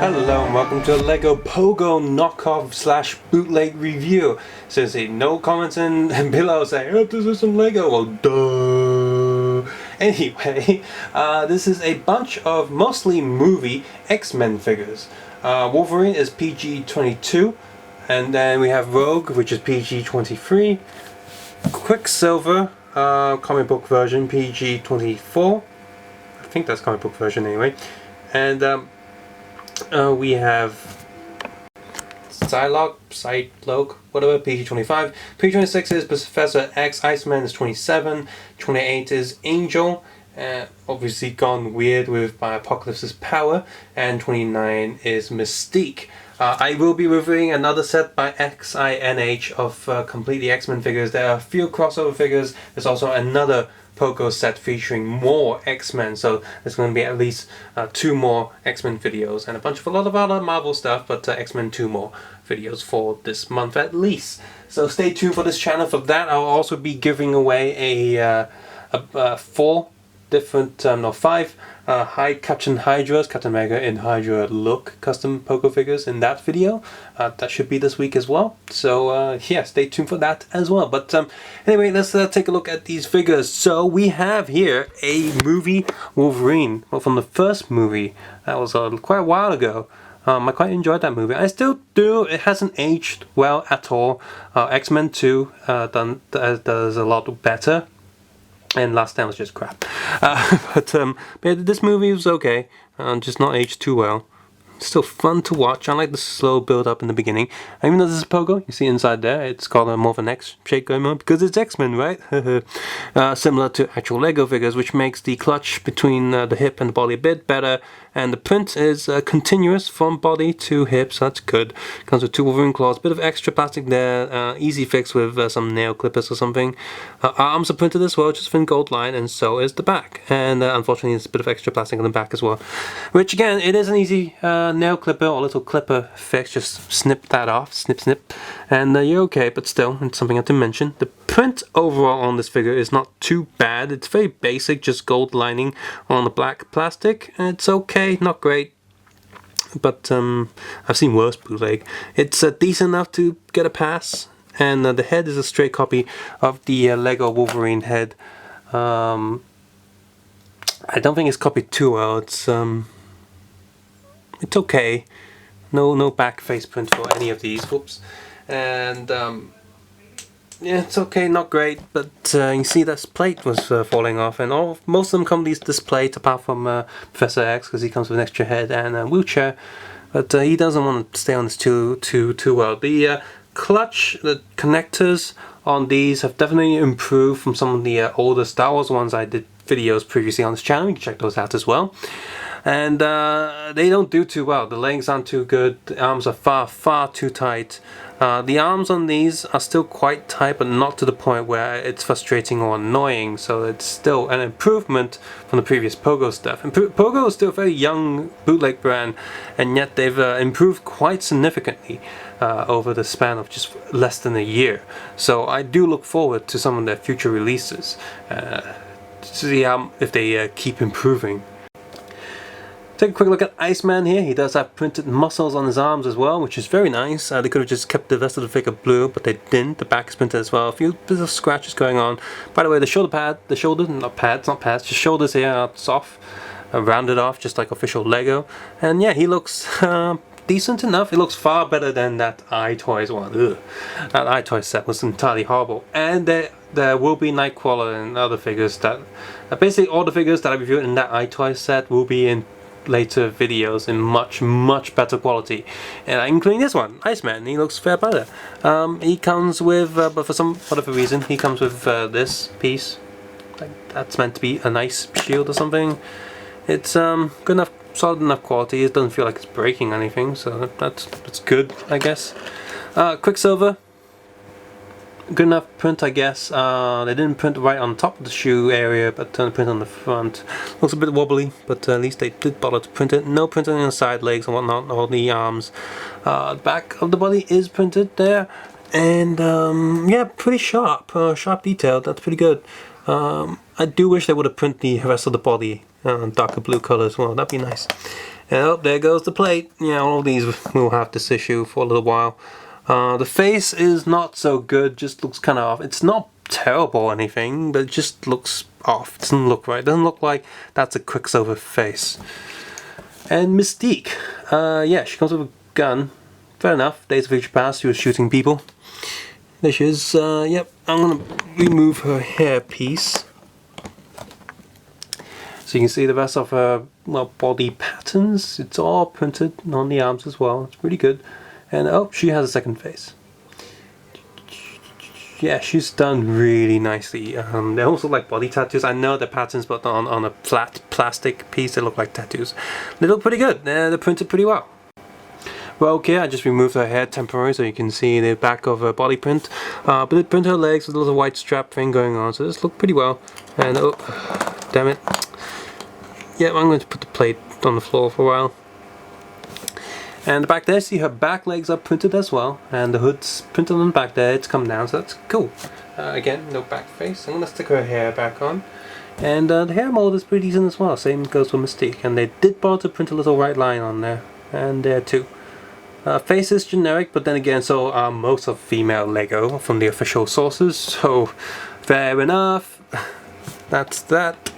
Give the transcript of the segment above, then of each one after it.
Hello and welcome to a LEGO Pogo knockoff slash bootleg review. Seriously, no comments in below saying, oh, this is some LEGO. Well, duh. Anyway, this is a bunch of mostly movie X-Men figures. Wolverine is PG-22, and then we have Rogue, which is PG-23. Quicksilver, comic book version, PG-24. I think that's comic book version anyway. And we have Psylocke, whatever, PG-25. PG-26 is Professor X, Iceman is 27, 28 is Angel, obviously gone weird with by Apocalypse's power, and 29 is Mystique. I will be reviewing another set by XINH of completely X-Men figures. There are a few crossover figures. There's also another Pogo set featuring more X-Men, so there's going to be at least 2 more X-Men videos and a lot of other Marvel stuff, but X-Men 2 more videos for this month at least. So stay tuned for this channel for that. I'll also be giving away a 5 Captain Hydras, Captain Mega and Hydra look custom Pogo figures in that video. That should be this week as well. So yeah, stay tuned for that as well. But anyway, let's take a look at these figures. So we have here a movie Wolverine, well, from the first movie. That was quite a while ago. I quite enjoyed that movie. I still do. It hasn't aged well at all. X-Men 2 does a lot better. And last time was just crap. But this movie was okay, just not aged too well. Still fun to watch. I like the slow build up in the beginning. And even though this is Pogo, you see inside there, it's got a more of an X shape going on because it's X-Men, right? Similar to actual LEGO figures, which makes the clutch between the hip and the body a bit better. And the print is continuous from body to hip, so that's good. Comes with 2 Wolverine claws, bit of extra plastic there, easy fix with some nail clippers or something. Arms are printed as well, just in gold line, and so is the back. And unfortunately, there's a bit of extra plastic on the back as well. Which again, it is an easy nail clipper or little clipper fix, just snip that off, snip, and you're okay, but still, it's something I have to mention. The print overall on this figure is not too bad. It's very basic, just gold lining on the black plastic. It's okay, not great, but I've seen worse bootleg. It's decent enough to get a pass, and the head is a straight copy of the LEGO Wolverine head. I don't think it's copied too well. It's okay. No back face print for any of these. Whoops. And yeah, it's okay, not great, but you see this plate was falling off, and most of them come with this plate, apart from Professor X, because he comes with an extra head and a wheelchair, but he doesn't want to stay on this too well. The clutch, the connectors on these have definitely improved from some of the older Star Wars ones I did videos previously on this channel. You can check those out as well. And they don't do too well. The legs aren't too good. The arms are far too tight. The arms on these are still quite tight, but not to the point where it's frustrating or annoying. So it's still an improvement from the previous Pogo stuff. And Pogo is still a very young bootleg brand, and yet they've improved quite significantly over the span of just less than a year. So I do look forward to some of their future releases to see if they keep improving. Take a quick look at Iceman here. He does have printed muscles on his arms as well, which is very nice. They could have just kept the rest of the figure blue, but they didn't. The back is printed as well. A few bits of scratches going on. By the way, the shoulder pad, not pads, just shoulders here are soft, rounded off, just like official LEGO. And yeah, he looks decent enough. It looks far better than that iToys one. Ugh. That iToys set was entirely horrible. And there will be Nightcrawler and other figures that, basically all the figures that I reviewed in that iToys set will be in later videos in much better quality, including this one, Iceman. He looks fair better. He comes with, but for whatever reason, he comes with this piece. That's meant to be a nice shield or something. It's good enough, solid enough quality. It doesn't feel like it's breaking anything, so that's good, I guess. Quicksilver. Good enough print, I guess. They didn't print right on top of the shoe area, but print on the front. Looks a bit wobbly, but at least they did bother to print it. No printing on the side legs and whatnot, all the arms. The back of the body is printed there, and yeah, pretty sharp. Sharp detail. That's pretty good. I do wish they would have printed the rest of the body darker blue color as well. That'd be nice. And oh, there goes the plate. Yeah, all of these will have this issue for a little while. The face is not so good, just looks kind of off. It's not terrible or anything, but it just looks off. It doesn't look right. It doesn't look like that's a Quicksilver face. And Mystique. Yeah, she comes with a gun. Fair enough. Days of Future Past, she was shooting people. There she is. Yep, I'm gonna remove her hair piece. So you can see the rest of her, well, body patterns. It's all printed on the arms as well. It's pretty good. And oh, she has a second face. Yeah, she's done really nicely. They also like body tattoos. I know the patterns, but on a flat plastic piece, they look like tattoos. They look pretty good. They're printed pretty well. Well, okay, I just removed her hair temporarily so you can see the back of her body print. But it printed her legs with a little white strap thing going on, so this looked pretty well. And oh, damn it. Yeah, I'm going to put the plate on the floor for a while. And the back there, see her back legs are printed as well, and the hood's printed on the back there. It's come down, so that's cool. Again, no back face. I'm gonna stick her hair back on, and the hair mold is pretty decent as well. Same goes for Mystique, and they did bother to print a little white line on there, and there too. Face is generic, but then again, so are most of female Lego from the official sources. So fair enough. That's that.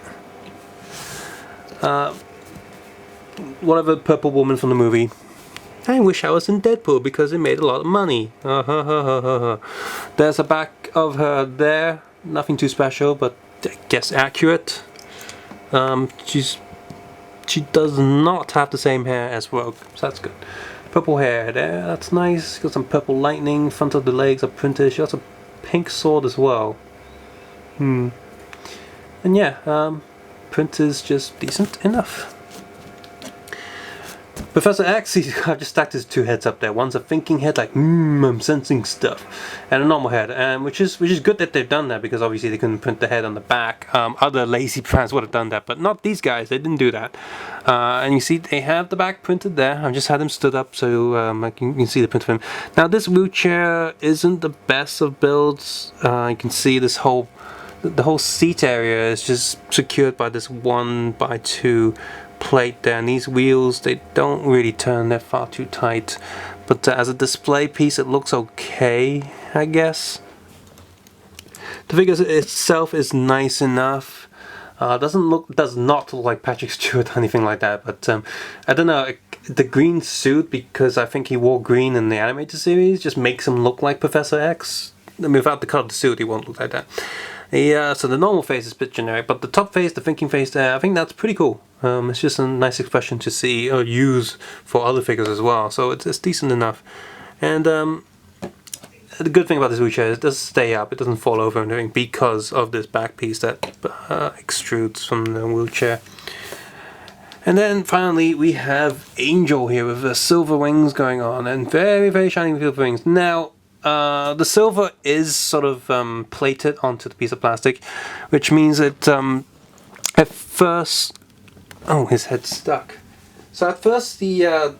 Whatever purple woman from the movie. I wish I was in Deadpool because it made a lot of money. There's a back of her there. Nothing too special, but I guess accurate. She does not have the same hair as Rogue, so that's good. Purple hair there, that's nice. Got some purple lightning. Front of the legs are printed. She has a pink sword as well. And yeah, print is just decent enough. Professor X, I've just stacked his two heads up there. One's a thinking head, like I'm sensing stuff, and a normal head, which is good that they've done that, because obviously they couldn't print the head on the back. Other lazy fans would have done that, but not these guys. They didn't do that. And you see they have the back printed there. I've just had him stood up so you can see the print of him. Now this wheelchair isn't the best of builds. You can see this whole the whole seat area is just secured by this 1x2 plate there, and these wheels, they don't really turn, they're far too tight, but as a display piece it looks okay, I guess. The figure itself is nice enough. Does not look like Patrick Stewart or anything like that, but I don't know, the green suit, because I think he wore green in the animated series, just makes him look like Professor X. I mean, without the color of the suit he won't look like that. Yeah, so the normal face is a bit generic, but the top face, the thinking face there, I think that's pretty cool. It's just a nice expression to see or use for other figures as well, so it's decent enough. And the good thing about this wheelchair is it does stay up, it doesn't fall over or anything, because of this back piece that extrudes from the wheelchair. And then finally we have Angel here with the silver wings going on, and very, very shiny silver wings. Now, the silver is sort of plated onto the piece of plastic, which means that at first... Oh, his head's stuck. So at first it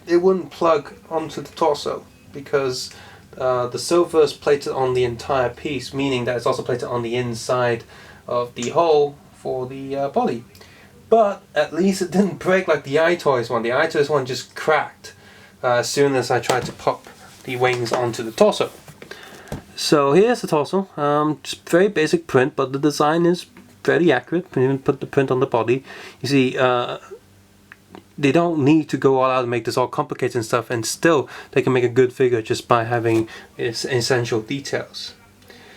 wouldn't plug onto the torso, because the silver is plated on the entire piece, meaning that it's also plated on the inside of the hole for the body. But at least it didn't break like the iToys one. The iToys one just cracked as soon as I tried to pop the wings onto the torso. So here's the torso. Just very basic print, but the design is very accurate. You even put the print on the body. You see, they don't need to go all out and make this all complicated and stuff, and still they can make a good figure just by having its essential details.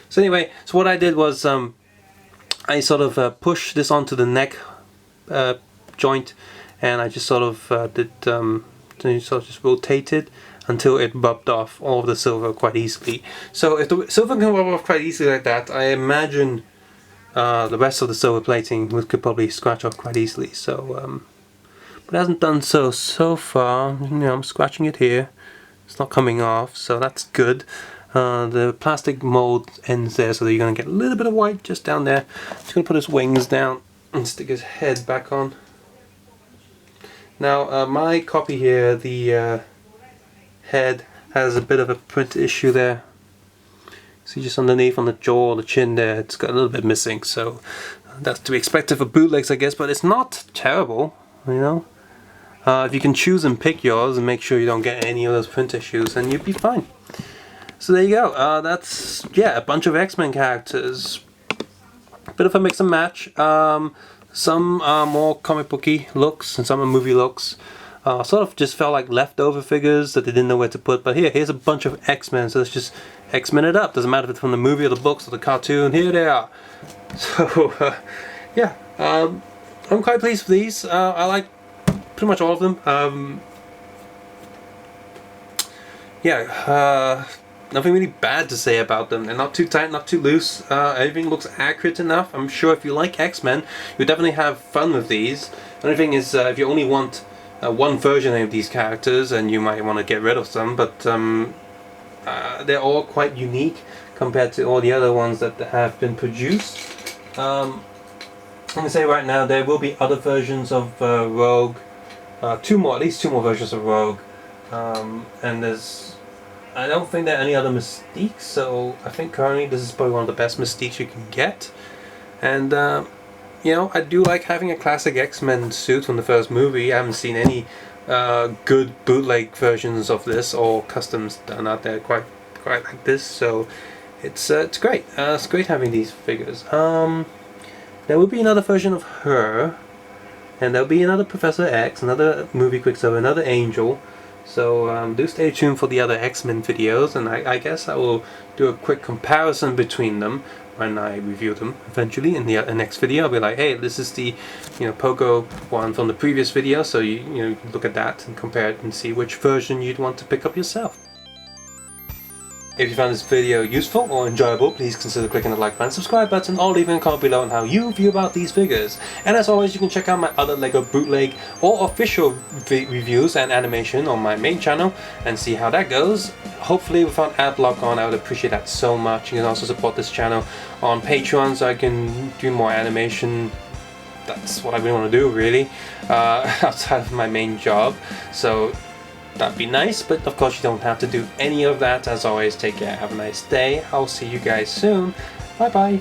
So anyway, so what I did was I sort of pushed this onto the neck joint, and I just sort of just rotated until it rubbed off all of the silver quite easily. So if the silver can rub off quite easily like that, I imagine the rest of the silver plating could probably scratch off quite easily. So, but it hasn't done so far. You know, I'm scratching it here. It's not coming off, so that's good. The plastic mold ends there, so that you're going to get a little bit of white just down there. Just going to put his wings down and stick his head back on. Now, my copy here, the head has a bit of a print issue there. See, just underneath on the jaw, the chin there, it's got a little bit missing, so that's to be expected for bootlegs, I guess, but it's not terrible, you know. If you can choose and pick yours and make sure you don't get any of those print issues, then you'd be fine. So there you go. That's, yeah, a bunch of X-Men characters. Bit of a mix and match. Some are more comic booky looks and some are movie looks. Sort of just felt like leftover figures that they didn't know where to put. But here's a bunch of X-Men, so let's just X-Men it up. Doesn't matter if it's from the movie or the books or the cartoon. Here they are. So yeah, I'm quite pleased with these. I like pretty much all of them. Yeah, nothing really bad to say about them. They're not too tight, not too loose. Everything looks accurate enough. I'm sure if you like X-Men, you'll definitely have fun with these. The only thing is, if you only want one version of these characters, and you might want to get rid of some, but they're all quite unique compared to all the other ones that have been produced. I'm going to say right now, there will be other versions of Rogue. At least two more versions of Rogue. And I don't think there are any other Mystiques, so I think currently this is probably one of the best Mystiques you can get. And you know, I do like having a classic X-Men suit from the first movie. I haven't seen any good bootleg versions of this or customs done out there quite like this, so it's great. It's great having these figures. There will be another version of her, and there'll be another Professor X, another movie Quicksilver, another Angel. So do stay tuned for the other X-Men videos, and I guess I will do a quick comparison between them when I review them eventually in the next video. I'll be like, hey, this is the Pogo one from the previous video, so you look at that and compare it and see which version you'd want to pick up yourself. If you found this video useful or enjoyable, please consider clicking the like button, subscribe button, or leaving a comment below on how you view about these figures. And as always, you can check out my other LEGO bootleg or official reviews and animation on my main channel and see how that goes. Hopefully without ad block on, I would appreciate that so much. You can also support this channel on Patreon so I can do more animation. That's what I really want to do, really, outside of my main job. So that'd be nice, but of course you don't have to do any of that. As always, take care, have a nice day. I'll see you guys soon. Bye bye.